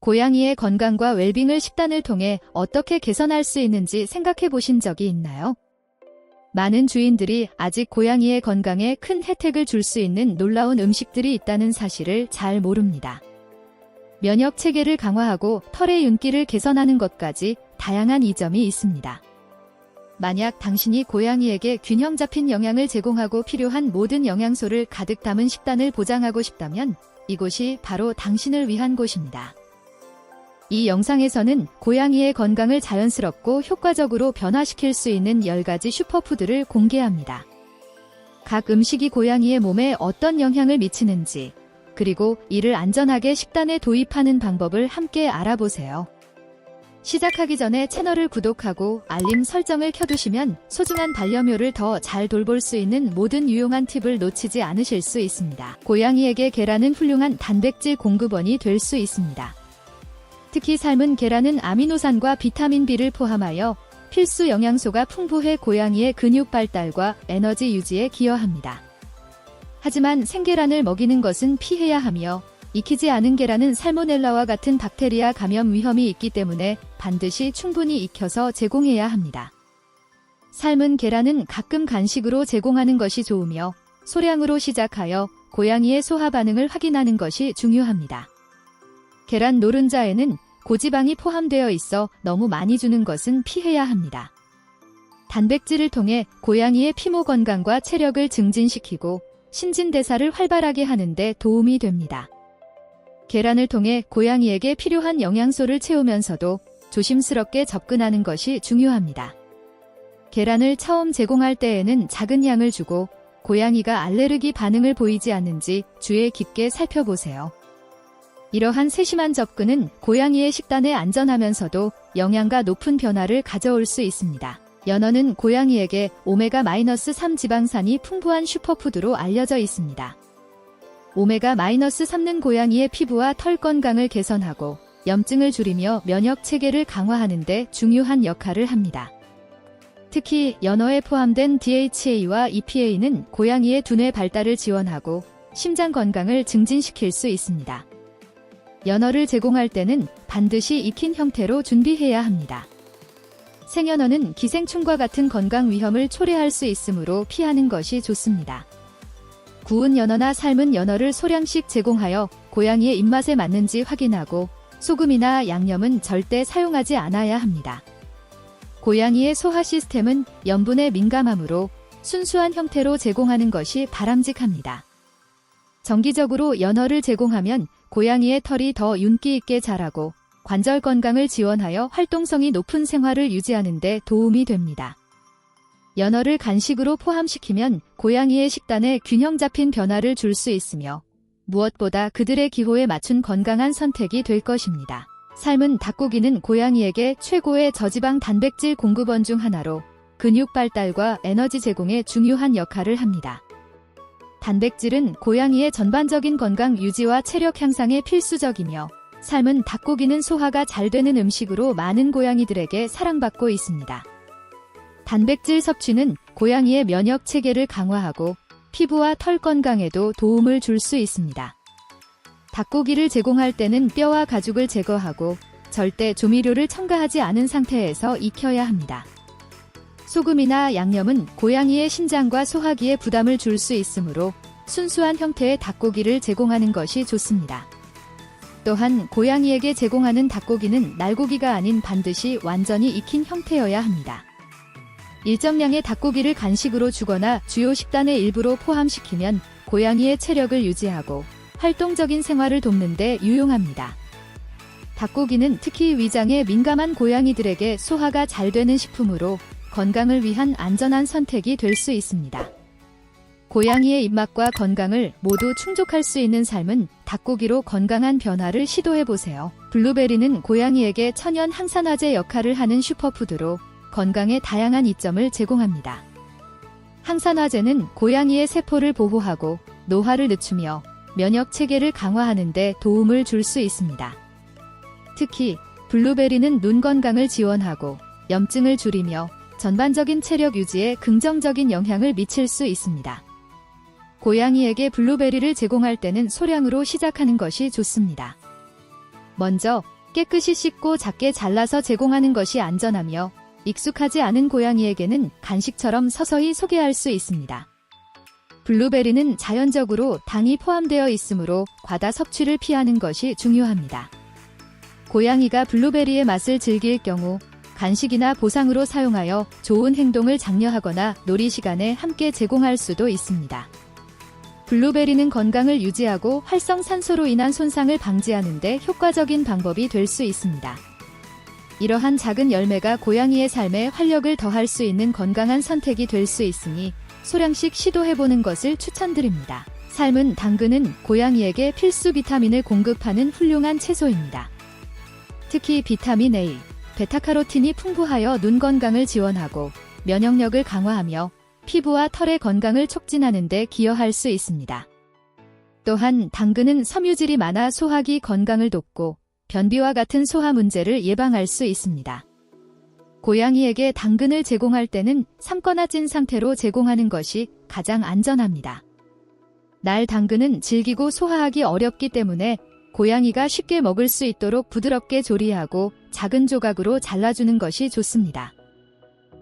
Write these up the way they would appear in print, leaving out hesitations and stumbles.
고양이의 건강과 웰빙을 식단을 통해 어떻게 개선할 수 있는지 생각해 보신 적이 있나요? 많은 주인들이 아직 고양이의 건강에 큰 혜택을 줄 수 있는 놀라운 음식들이 있다는 사실을 잘 모릅니다. 면역 체계를 강화하고 털의 윤기를 개선하는 것까지 다양한 이점이 있습니다. 만약 당신이 고양이에게 균형 잡힌 영양을 제공하고 필요한 모든 영양소를 가득 담은 식단을 보장하고 싶다면 이곳이 바로 당신을 위한 곳입니다. 이 영상에서는 고양이의 건강을 자연스럽고 효과적으로 변화시킬 수 있는 10가지 슈퍼푸드를 공개합니다. 각 음식이 고양이의 몸에 어떤 영향을 미치는지, 그리고 이를 안전하게 식단에 도입하는 방법을 함께 알아보세요. 시작하기 전에 채널을 구독하고 알림 설정을 켜두시면 소중한 반려묘를 더 잘 돌볼 수 있는 모든 유용한 팁을 놓치지 않으실 수 있습니다. 고양이에게 계란은 훌륭한 단백질 공급원이 될 수 있습니다. 특히 삶은 계란은 아미노산과 비타민 B를 포함하여 필수 영양소가 풍부해 고양이의 근육 발달과 에너지 유지에 기여합니다. 하지만 생계란을 먹이는 것은 피해야 하며 익히지 않은 계란은 살모넬라와 같은 박테리아 감염 위험이 있기 때문에 반드시 충분히 익혀서 제공해야 합니다. 삶은 계란은 가끔 간식으로 제공하는 것이 좋으며 소량으로 시작하여 고양이의 소화 반응을 확인하는 것이 중요합니다. 계란 노른자에는 고지방이 포함되어 있어 너무 많이 주는 것은 피해야 합니다. 단백질을 통해 고양이의 피모 건강과 체력을 증진시키고 신진대사를 활발하게 하는 데 도움이 됩니다. 계란을 통해 고양이에게 필요한 영양소를 채우면서도 조심스럽게 접근하는 것이 중요합니다. 계란을 처음 제공할 때에는 작은 양을 주고 고양이가 알레르기 반응을 보이지 않는지 주의 깊게 살펴보세요. 이러한 세심한 접근은 고양이의 식단에 안전하면서도 영양가 높은 변화를 가져올 수 있습니다. 연어는 고양이에게 오메가-3 지방산이 풍부한 슈퍼푸드로 알려져 있습니다. 오메가-3는 고양이의 피부와 털 건강을 개선하고 염증을 줄이며 면역 체계를 강화하는 데 중요한 역할을 합니다. 특히 연어에 포함된 DHA와 EPA는 고양이의 두뇌 발달을 지원하고 심장 건강을 증진시킬 수 있습니다. 연어를 제공할 때는 반드시 익힌 형태로 준비해야 합니다. 생연어는 기생충과 같은 건강 위험을 초래할 수 있으므로 피하는 것이 좋습니다. 구운 연어나 삶은 연어를 소량씩 제공하여 고양이의 입맛에 맞는지 확인하고 소금이나 양념은 절대 사용하지 않아야 합니다. 고양이의 소화 시스템은 염분에 민감하므로 순수한 형태로 제공하는 것이 바람직합니다. 정기적으로 연어를 제공하면 고양이의 털이 더 윤기 있게 자라고 관절 건강을 지원하여 활동성이 높은 생활을 유지하는 데 도움이 됩니다. 연어를 간식으로 포함시키면 고양이의 식단에 균형 잡힌 변화를 줄 수 있으며 무엇보다 그들의 기호에 맞춘 건강한 선택이 될 것입니다. 삶은 닭고기는 고양이에게 최고의 저지방 단백질 공급원 중 하나로 근육 발달과 에너지 제공에 중요한 역할을 합니다. 단백질은 고양이의 전반적인 건강 유지와 체력 향상에 필수적이며 삶은 닭고기는 소화가 잘 되는 음식으로 많은 고양이들에게 사랑받고 있습니다. 단백질 섭취는 고양이의 면역 체계를 강화하고 피부와 털 건강에도 도움을 줄 수 있습니다. 닭고기를 제공할 때는 뼈와 가죽을 제거하고 절대 조미료를 첨가하지 않은 상태에서 익혀야 합니다. 소금이나 양념은 고양이의 신장과 소화기에 부담을 줄 수 있으므로 순수한 형태의 닭고기를 제공하는 것이 좋습니다. 또한 고양이에게 제공하는 닭고기는 날고기가 아닌 반드시 완전히 익힌 형태여야 합니다. 일정량의 닭고기를 간식으로 주거나 주요 식단의 일부로 포함시키면 고양이의 체력을 유지하고 활동적인 생활을 돕는 데 유용합니다. 닭고기는 특히 위장에 민감한 고양이들에게 소화가 잘 되는 식품으로 건강을 위한 안전한 선택이 될 수 있습니다. 고양이의 입맛과 건강을 모두 충족할 수 있는 삶은 닭고기로 건강한 변화를 시도해보세요. 블루베리는 고양이에게 천연 항산화제 역할을 하는 슈퍼푸드로 건강에 다양한 이점을 제공합니다. 항산화제는 고양이의 세포를 보호하고 노화를 늦추며 면역 체계를 강화하는 데 도움을 줄 수 있습니다. 특히 블루베리는 눈 건강을 지원하고 염증을 줄이며 전반적인 체력 유지에 긍정적인 영향을 미칠 수 있습니다. 고양이에게 블루베리를 제공할 때는 소량으로 시작하는 것이 좋습니다. 먼저 깨끗이 씻고 작게 잘라서 제공하는 것이 안전하며 익숙하지 않은 고양이에게는 간식처럼 서서히 소개할 수 있습니다. 블루베리는 자연적으로 당이 포함되어 있으므로 과다 섭취를 피하는 것이 중요합니다. 고양이가 블루베리의 맛을 즐길 경우 간식이나 보상으로 사용하여 좋은 행동을 장려하거나 놀이 시간에 함께 제공할 수도 있습니다. 블루베리는 건강을 유지하고 활성산소로 인한 손상을 방지하는 데 효과적인 방법이 될 수 있습니다. 이러한 작은 열매가 고양이의 삶에 활력을 더할 수 있는 건강한 선택이 될 수 있으니 소량씩 시도해보는 것을 추천드립니다. 삶은 당근은 고양이에게 필수 비타민을 공급하는 훌륭한 채소입니다. 특히 비타민 A, 베타카로틴이 풍부하여 눈 건강을 지원하고 면역력을 강화하며 피부와 털의 건강을 촉진하는 데 기여할 수 있습니다. 또한 당근은 섬유질이 많아 소화기 건강을 돕고 변비와 같은 소화 문제를 예방할 수 있습니다. 고양이에게 당근을 제공할 때는 삶거나 찐 상태로 제공하는 것이 가장 안전합니다. 날 당근은 질기고 소화하기 어렵기 때문에 고양이가 쉽게 먹을 수 있도록 부드럽게 조리하고 작은 조각으로 잘라주는 것이 좋습니다.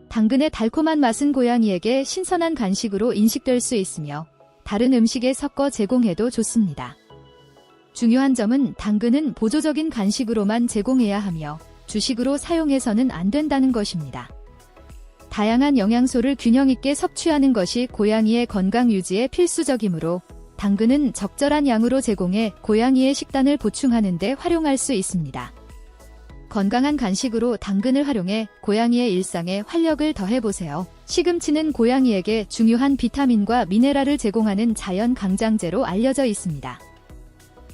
당근의 달콤한 맛은 고양이에게 신선한 간식으로 인식될 수 있으며 다른 음식에 섞어 제공해도 좋습니다. 중요한 점은 당근은 보조적인 간식으로만 제공해야 하며 주식으로 사용해서는 안 된다는 것입니다. 다양한 영양소를 균형 있게 섭취하는 것이 고양이의 건강 유지에 필수적이므로 당근은 적절한 양으로 제공해 고양이의 식단을 보충하는 데 활용할 수 있습니다. 건강한 간식으로 당근을 활용해 고양이의 일상에 활력을 더해보세요. 시금치는 고양이에게 중요한 비타민과 미네랄을 제공하는 자연 강장제로 알려져 있습니다.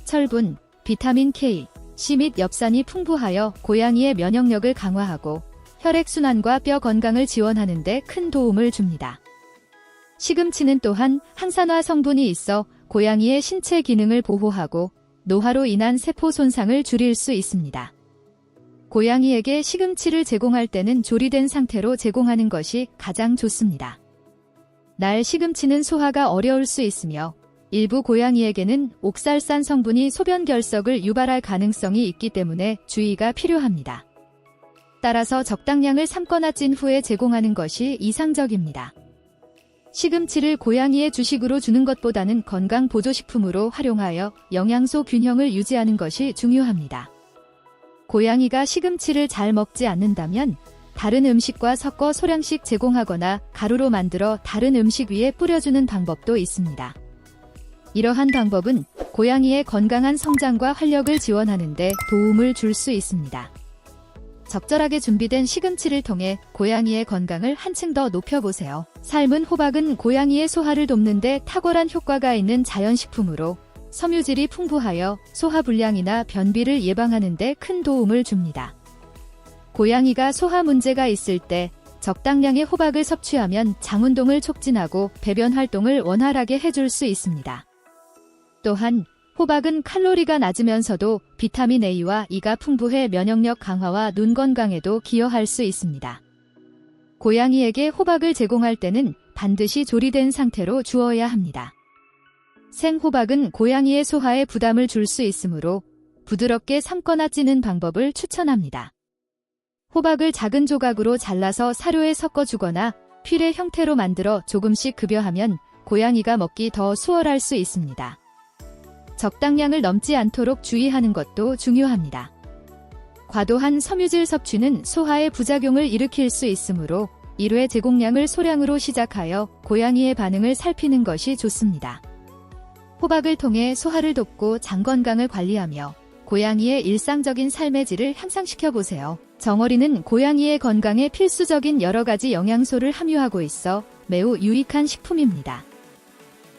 철분, 비타민 K, C 및 엽산이 풍부하여 고양이의 면역력을 강화하고 혈액순환과 뼈 건강을 지원하는 데 큰 도움을 줍니다. 시금치는 또한 항산화 성분이 있어 고양이의 신체 기능을 보호하고 노화로 인한 세포 손상을 줄일 수 있습니다. 고양이에게 시금치를 제공할 때는 조리된 상태로 제공하는 것이 가장 좋습니다. 날 시금치는 소화가 어려울 수 있으며 일부 고양이에게는 옥살산 성분이 소변 결석을 유발할 가능성이 있기 때문에 주의가 필요합니다. 따라서 적당량을 삶거나 찐 후에 제공하는 것이 이상적입니다. 시금치를 고양이의 주식으로 주는 것보다는 건강 보조식품으로 활용하여 영양소 균형을 유지하는 것이 중요합니다. 고양이가 시금치를 잘 먹지 않는다면 다른 음식과 섞어 소량씩 제공하거나 가루로 만들어 다른 음식 위에 뿌려주는 방법도 있습니다. 이러한 방법은 고양이의 건강한 성장과 활력을 지원하는 데 도움을 줄 수 있습니다. 적절하게 준비된 시금치를 통해 고양이의 건강을 한층 더 높여보세요. 삶은 호박은 고양이의 소화를 돕는 데 탁월한 효과가 있는 자연식품으로 섬유질이 풍부하여 소화불량이나 변비를 예방하는 데 큰 도움을 줍니다. 고양이가 소화 문제가 있을 때 적당량의 호박을 섭취하면 장운동을 촉진하고 배변 활동을 원활하게 해줄 수 있습니다. 또한 호박은 칼로리가 낮으면서도 비타민 A와 E가 풍부해 면역력 강화와 눈 건강에도 기여할 수 있습니다. 고양이에게 호박을 제공할 때는 반드시 조리된 상태로 주어야 합니다. 생호박은 고양이의 소화에 부담을 줄 수 있으므로 부드럽게 삶거나 찌는 방법을 추천합니다. 호박을 작은 조각으로 잘라서 사료에 섞어주거나 퓨레 형태로 만들어 조금씩 급여하면 고양이가 먹기 더 수월할 수 있습니다. 적당량을 넘지 않도록 주의하는 것도 중요합니다. 과도한 섬유질 섭취는 소화에 부작용을 일으킬 수 있으므로 1회 제공량을 소량으로 시작하여 고양이의 반응을 살피는 것이 좋습니다. 호박을 통해 소화를 돕고 장 건강을 관리하며 고양이의 일상적인 삶의 질을 향상시켜 보세요. 정어리는 고양이의 건강에 필수적인 여러 가지 영양소를 함유하고 있어 매우 유익한 식품입니다.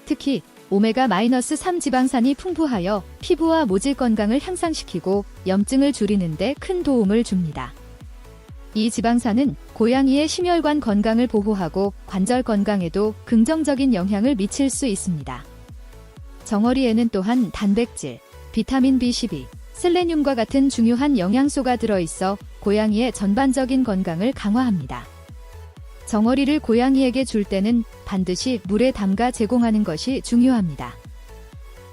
특히 오메가-3 지방산이 풍부하여 피부와 모질 건강을 향상시키고 염증을 줄이는 데 큰 도움을 줍니다. 이 지방산은 고양이의 심혈관 건강을 보호하고 관절 건강에도 긍정적인 영향을 미칠 수 있습니다. 정어리에는 또한 단백질, 비타민 B12, 셀레늄과 같은 중요한 영양소가 들어있어 고양이의 전반적인 건강을 강화합니다. 정어리를 고양이에게 줄 때는 반드시 물에 담가 제공하는 것이 중요합니다.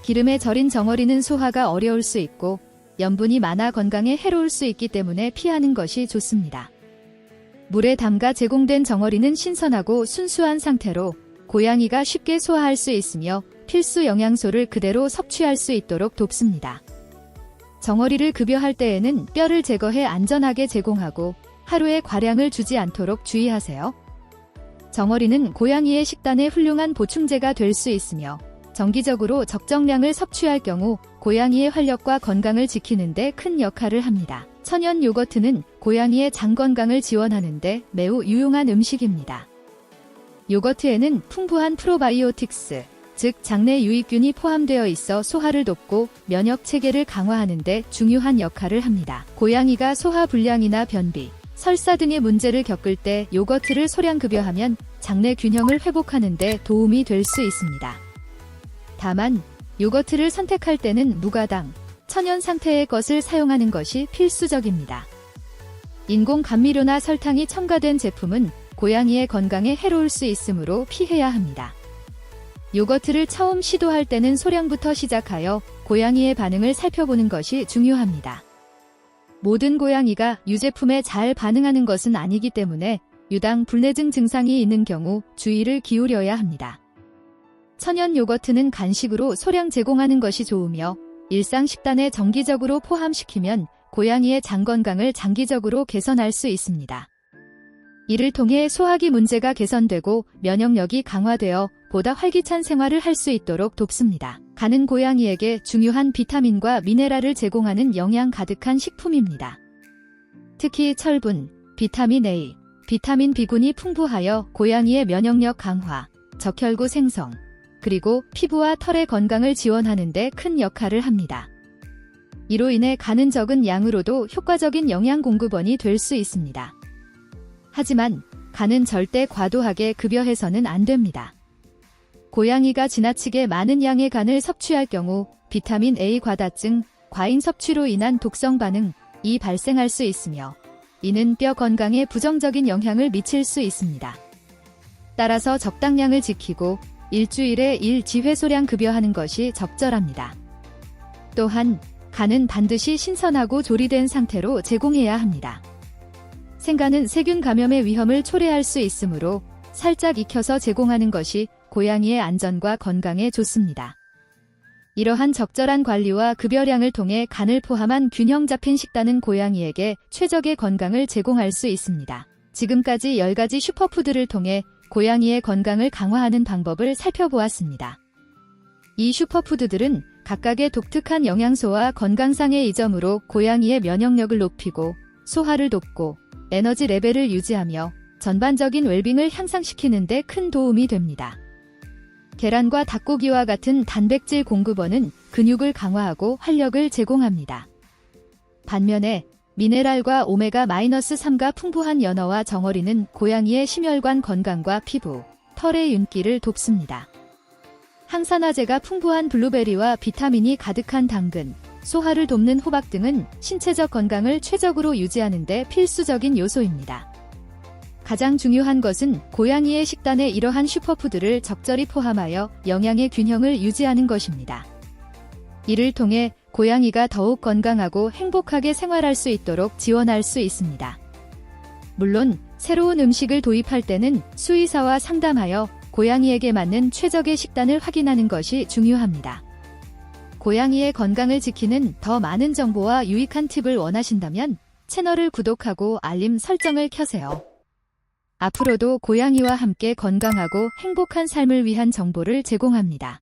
기름에 절인 정어리는 소화가 어려울 수 있고 염분이 많아 건강에 해로울 수 있기 때문에 피하는 것이 좋습니다. 물에 담가 제공된 정어리는 신선하고 순수한 상태로 고양이가 쉽게 소화할 수 있으며 필수 영양소를 그대로 섭취할 수 있도록 돕습니다. 정어리를 급여할 때에는 뼈를 제거해 안전하게 제공하고 하루에 과량을 주지 않도록 주의하세요. 정어리는 고양이의 식단에 훌륭한 보충제가 될 수 있으며 정기적으로 적정량을 섭취할 경우 고양이의 활력과 건강을 지키는 데 큰 역할을 합니다. 천연 요거트는 고양이의 장 건강을 지원하는 데 매우 유용한 음식입니다. 요거트에는 풍부한 프로바이오틱스, 즉 장내 유익균이 포함되어 있어 소화를 돕고 면역 체계를 강화하는 데 중요한 역할을 합니다. 고양이가 소화 불량이나 변비, 설사 등의 문제를 겪을 때 요거트를 소량 급여하면 장내 균형을 회복하는 데 도움이 될 수 있습니다. 다만 요거트를 선택할 때는 무가당, 천연 상태의 것을 사용하는 것이 필수적입니다. 인공 감미료나 설탕이 첨가된 제품은 고양이의 건강에 해로울 수 있으므로 피해야 합니다. 요거트를 처음 시도할 때는 소량부터 시작하여 고양이의 반응을 살펴보는 것이 중요합니다. 모든 고양이가 유제품에 잘 반응하는 것은 아니기 때문에 유당 불내증 증상이 있는 경우 주의를 기울여야 합니다. 천연 요거트는 간식으로 소량 제공하는 것이 좋으며 일상 식단에 정기적으로 포함시키면 고양이의 장 건강을 장기적으로 개선할 수 있습니다. 이를 통해 소화기 문제가 개선되고 면역력이 강화되어 보다 활기찬 생활을 할 수 있도록 돕습니다. 간은 고양이에게 중요한 비타민과 미네랄을 제공하는 영양 가득한 식품입니다. 특히 철분, 비타민 A, 비타민 B군이 풍부하여 고양이의 면역력 강화, 적혈구 생성, 그리고 피부와 털의 건강을 지원하는 데 큰 역할을 합니다. 이로 인해 간은 적은 양으로도 효과적인 영양 공급원이 될 수 있습니다. 하지만 간은 절대 과도하게 급여해서는 안 됩니다. 고양이가 지나치게 많은 양의 간을 섭취할 경우 비타민 A 과다증, 과잉 섭취로 인한 독성 반응이 발생할 수 있으며 이는 뼈 건강에 부정적인 영향을 미칠 수 있습니다. 따라서 적당량을 지키고 일주일에 1지회소량 급여하는 것이 적절합니다. 또한 간은 반드시 신선하고 조리된 상태로 제공해야 합니다. 생간은 세균 감염의 위험을 초래할 수 있으므로 살짝 익혀서 제공하는 것이 고양이의 안전과 건강에 좋습니다. 이러한 적절한 관리와 급여량을 통해 간을 포함한 균형 잡힌 식단은 고양이에게 최적의 건강을 제공할 수 있습니다. 지금까지 10가지 슈퍼푸드를 통해 고양이의 건강을 강화하는 방법을 살펴보았습니다. 이 슈퍼푸드들은 각각의 독특한 영양소와 건강상의 이점으로 고양이의 면역력을 높이고 소화를 돕고 에너지 레벨을 유지하며 전반적인 웰빙을 향상시키는 데 큰 도움이 됩니다. 계란과 닭고기와 같은 단백질 공급원은 근육을 강화하고 활력을 제공합니다. 반면에 미네랄과 오메가-3가 풍부한 연어와 정어리는 고양이의 심혈관 건강과 피부, 털의 윤기를 돕습니다. 항산화제가 풍부한 블루베리와 비타민이 가득한 당근, 소화를 돕는 호박 등은 신체적 건강을 최적으로 유지하는 데 필수적인 요소입니다. 가장 중요한 것은 고양이의 식단에 이러한 슈퍼푸드를 적절히 포함하여 영양의 균형을 유지하는 것입니다. 이를 통해 고양이가 더욱 건강하고 행복하게 생활할 수 있도록 지원할 수 있습니다. 물론 새로운 음식을 도입할 때는 수의사와 상담하여 고양이에게 맞는 최적의 식단을 확인하는 것이 중요합니다. 고양이의 건강을 지키는 더 많은 정보와 유익한 팁을 원하신다면 채널을 구독하고 알림 설정을 켜세요. 앞으로도 고양이와 함께 건강하고 행복한 삶을 위한 정보를 제공합니다.